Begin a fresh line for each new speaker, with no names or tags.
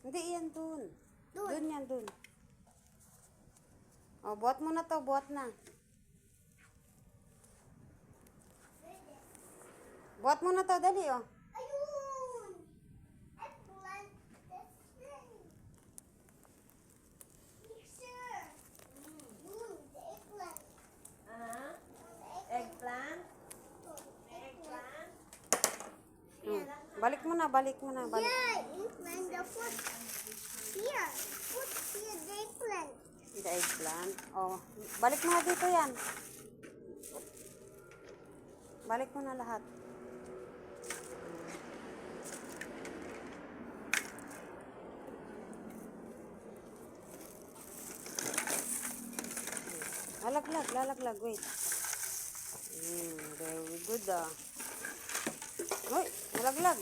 Hindi, yan dun.
Dun.
Dun yan, dun. O, buhat mo na to, buhat na. Buhat mo na to, dali, o.
Ayun! Eggplant. That's right. Picture. Yun, the eggplant.
Eggplant?
Eggplant.
Balik mo na, balik mo na, balik.
Yeah, eggplant. The foot. Here. Put here the eggplant.
The eggplant. O, balik mo na dito yan. Balik mo na lahat. Lalaglag, lalaglag, wait. Very good, ah. Uy, nalaglag.